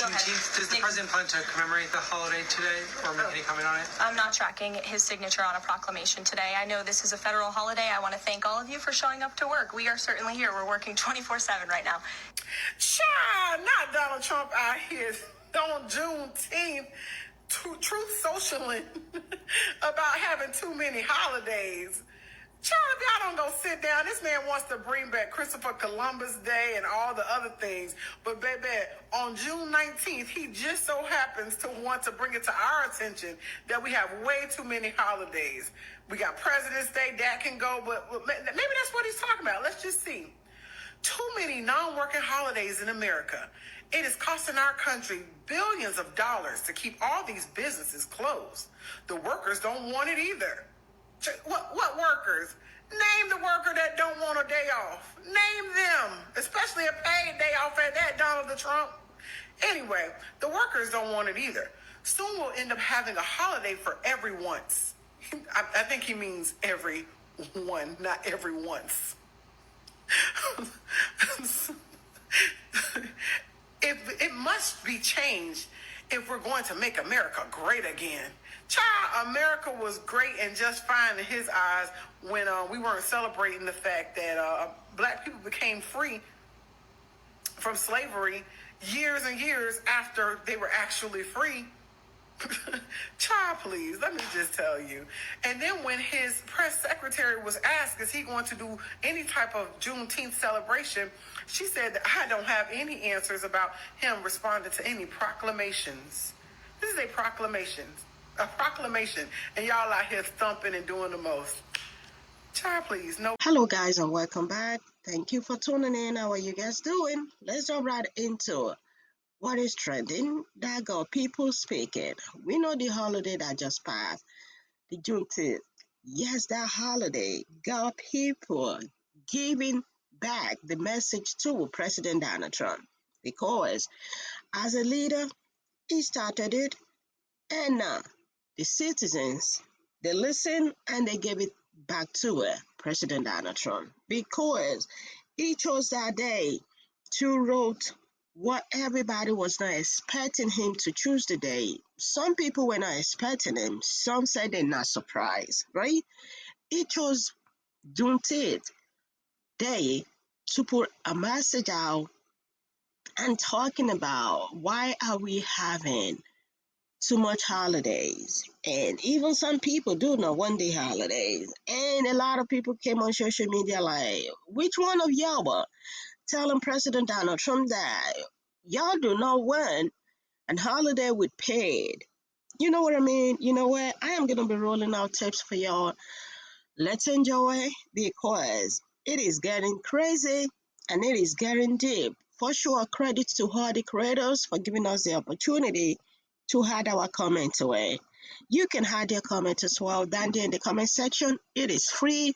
Juneteenth. Does the president plan to commemorate the holiday today or make any comment on it? I'm not tracking his signature on a proclamation today. I know this is a federal holiday. I want to thank all of you for showing up to work. We are certainly here. We're working 24/7 right now. Child, not Donald Trump out here on Juneteenth, truth socialing about having too many holidays. Child, if y'all don't go sit down, this man wants to bring back Christopher Columbus Day and all the other things. But baby, on June 19th, he just so happens to want to bring it to our attention that we have way too many holidays. We got President's Day, that can go, but maybe that's what he's talking about. Let's just see. Too many non-working holidays in America. It is costing our country billions of dollars to keep all these businesses closed. The workers don't want it either. What workers? Name the worker that don't want a day off. Name them, especially a paid day off at that, Donald Trump. Anyway, the workers don't want it either. Soon we'll end up having a holiday for every once. I think he means every one, not every once. It must be changed if we're going to make America great again. Child, America was great and just fine in his eyes when we weren't celebrating the fact that black people became free from slavery years and years after they were actually free. Child, please, let me just tell you. And then when his press secretary was asked, is he going to do any type of Juneteenth celebration, she said that I don't have any answers about him responding to any proclamations. This is a proclamation, and y'all out here thumping and doing the most. Child, please, no. Hello guys, and welcome back. Thank you for tuning in. How are you guys doing? Let's jump right into it. What is trending that got people speaking? We know the holiday that just passed, the Juneteenth. Yes, that holiday got people giving back the message to President Donald Trump, because as a leader, he started it, and the citizens, they listen and they gave it back to President Donald Trump, because he chose that day to wrote what everybody was not expecting him to choose the day. Some people were not expecting him. Some said they're not surprised, right? He chose Juneteenth day to put a message out and talking about why are we having too much holidays. And even some people do know one-day holidays. And a lot of people came on social media like, which one of y'all were telling President Donald Trump that y'all do not want a holiday with paid? You know what I mean? You know what? I am going to be rolling out tips for y'all. Let's enjoy, because it is getting crazy and it is getting deep. For sure, credit to all the creators for giving us the opportunity to add our comment to it. You can add your comment as well down there in the comment section. It is free.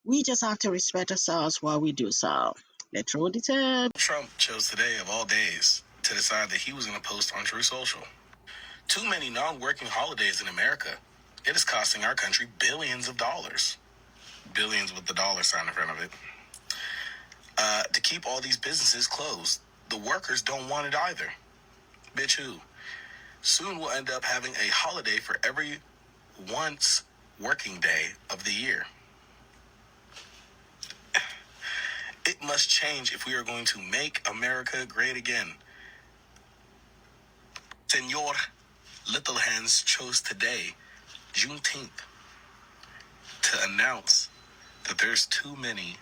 We just have to respect ourselves while we do so. Let's roll the tape. Trump chose today of all days to decide that he was going to post on True Social. Too many non-working holidays in America. It is costing our country billions of dollars. Billions with the dollar sign in front of it. To keep all these businesses closed. The workers don't want it either. Bitch who? Soon we'll end up having a holiday for every once working day of the year. It must change if we are going to make America great again. Senor Little Hands chose today, Juneteenth, to announce that there's too many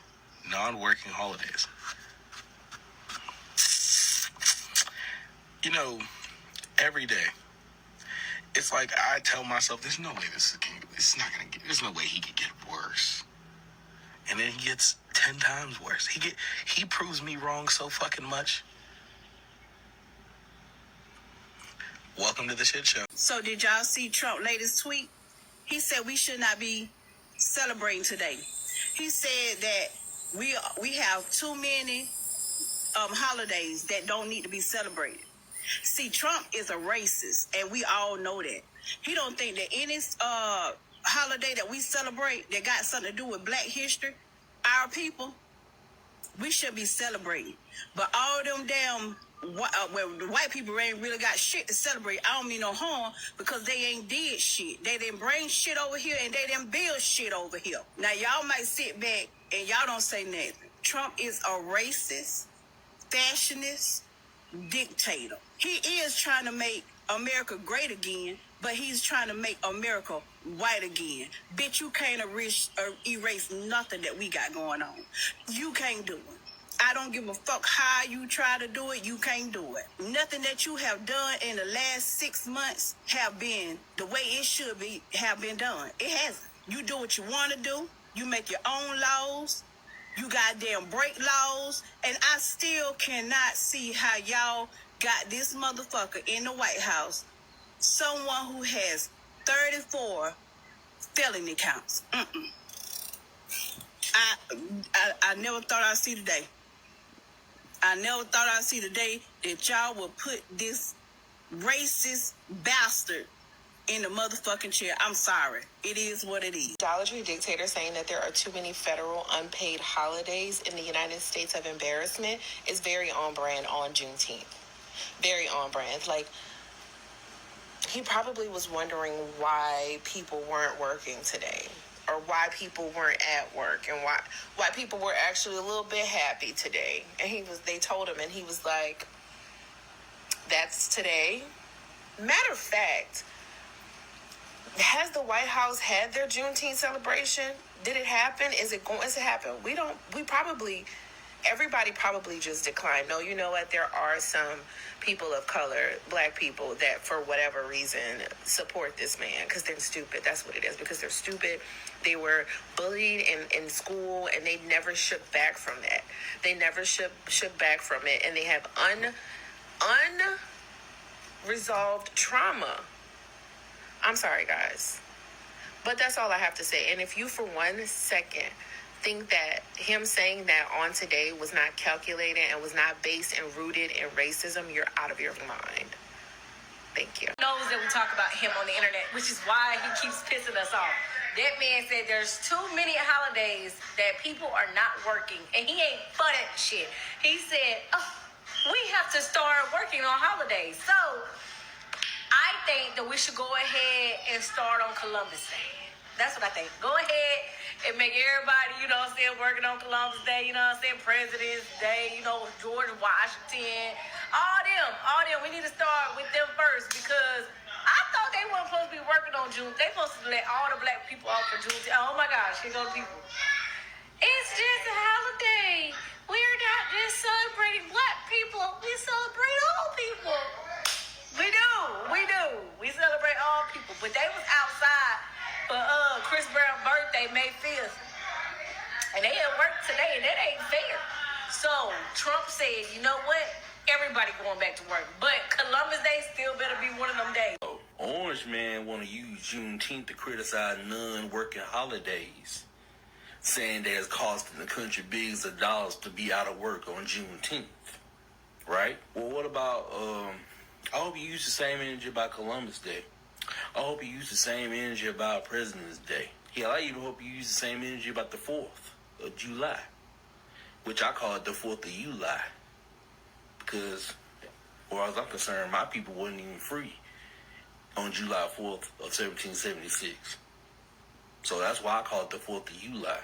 non-working holidays. You know, every day, it's like I tell myself, there's no way there's no way he could get worse. And then he gets 10 times worse. He proves me wrong so fucking much. Welcome to the shit show. So did y'all see Trump's latest tweet? He said we should not be celebrating today. He said that we have too many holidays that don't need to be celebrated. See, Trump is a racist, and we all know that. He don't think that any holiday that we celebrate that got something to do with Black history, our people, we should be celebrating. But all them damn well, the white people ain't really got shit to celebrate. I don't mean no harm because they ain't did shit. They didn't bring shit over here and they didn't build shit over here. Now, y'all might sit back and y'all don't say nothing. Trump is a racist, fashionist, dictator. He is trying to make America great again, but he's trying to make America white again. Bitch, you can't erase nothing that we got going on. You can't do it. I don't give a fuck how you try to do it. You can't do it. Nothing that you have done in the last 6 months have been the way it should be, have been done. It hasn't. You do what you want to do. You make your own laws. You goddamn break laws. And I still cannot see how y'all got this motherfucker in the White House. Someone who has 34 felony counts. I never thought I'd see the day. I never thought I'd see the day that y'all would put this racist bastard in the motherfucking chair. I'm sorry. It is what it is. Dollar Tree dictator saying that there are too many federal unpaid holidays in the United States of embarrassment is very on brand on Juneteenth. Very on brand. Like, he probably was wondering why people weren't working today, or why people weren't at work, and why people were actually a little bit happy today. And they told him, and he was like, that's today. Matter of fact, has the White House had their Juneteenth celebration? Did it happen? Is it going to happen? Everybody probably just declined. No, you know what? There are some people of color, black people, that for whatever reason support this man because they're stupid. That's what it is, because they're stupid. They were bullied in school and they never shook back from that. They never shook back from it, and they have unresolved trauma. I'm sorry, guys. But that's all I have to say. And if you for 1 second think that him saying that on today was not calculated and was not based and rooted in racism, you're out of your mind. Thank you. Knows that we talk about him on the internet, which is why he keeps pissing us off. That man said there's too many holidays that people are not working, and he ain't for that shit. He said, we have to start working on holidays. So I think that we should go ahead and start on Columbus Day. That's what I think. Go ahead and make everybody, working on Columbus Day, President's Day, George Washington, all them. We need to start with them first, because I thought they weren't supposed to be working on June. They supposed to let all the black people off for Juneteenth. Oh my gosh, here go the people. It's just a holiday. We're not just celebrating black people. We celebrate all people. We do. We celebrate all people. But they was outside for Chris Brown's birthday, May 5th. And they at work today, and that ain't fair. So Trump said, you know what? Everybody going back to work. But Columbus Day still better be one of them days. Orange man want to use Juneteenth to criticize non-working holidays, saying that it's costing the country billions of dollars to be out of work on Juneteenth, right? Well, what about, I hope you use the same energy about Columbus Day. I hope you use the same energy about President's Day. Hell, I even hope you use the same energy about the 4th of July, which I call it the 4th of July, because, as far as I'm concerned, my people wasn't even free on July 4th of 1776. So that's why I call it the 4th of July.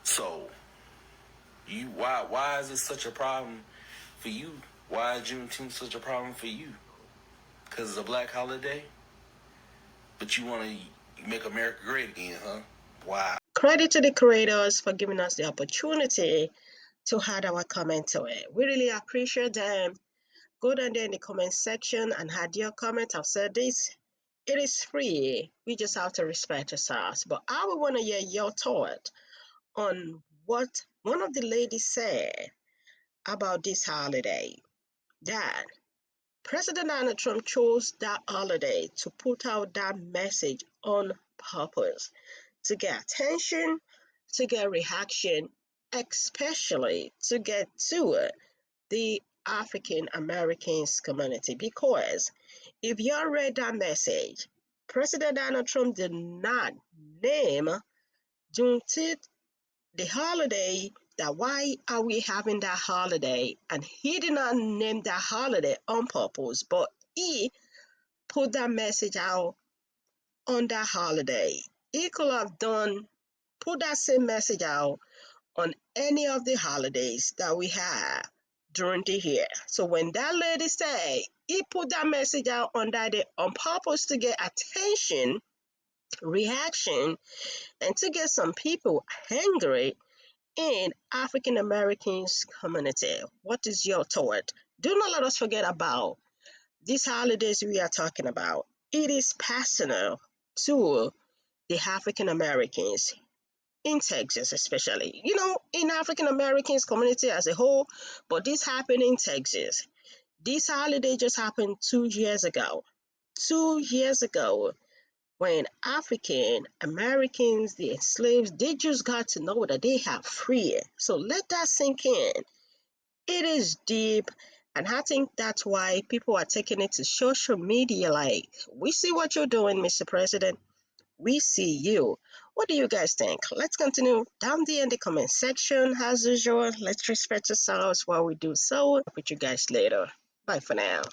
So, why is this such a problem for you? Why is Juneteenth such a problem for you? Because it's a black holiday? But you want to make America great again, huh? Wow. Credit to the creators for giving us the opportunity to add our comment to it. We really appreciate them. Go down there in the comment section and add your comment. I've said this, it is free. We just have to respect ourselves. But I would want to hear your thought on what one of the ladies said about this holiday. That President Donald Trump chose that holiday to put out that message on purpose, to get attention, to get reaction, especially to get to the African Americans community. Because if you read that message, President Donald Trump did not name Juneteenth, the holiday, that why are we having that holiday, and he did not name that holiday on purpose, but he put that message out on that holiday. He could have put that same message out on any of the holidays that we have during the year. So when that lady said he put that message out on that day on purpose to get attention, reaction, and to get some people angry in African Americans community. What is your thought? Do not let us forget about these holidays we are talking about. It is personal to the African Americans in Texas, especially. In African Americans community as a whole, but this happened in Texas. This holiday just happened 2 years ago. 2 years ago, when African Americans, the enslaved, they just got to know that they have free. So let that sink in. It is deep, and I think that's why people are taking it to social media like, we see what you're doing, Mr. President. We see you. What do you guys think? Let's continue down there in the comment section. As usual, let's respect ourselves while we do so. I'll put you guys later. Bye for now.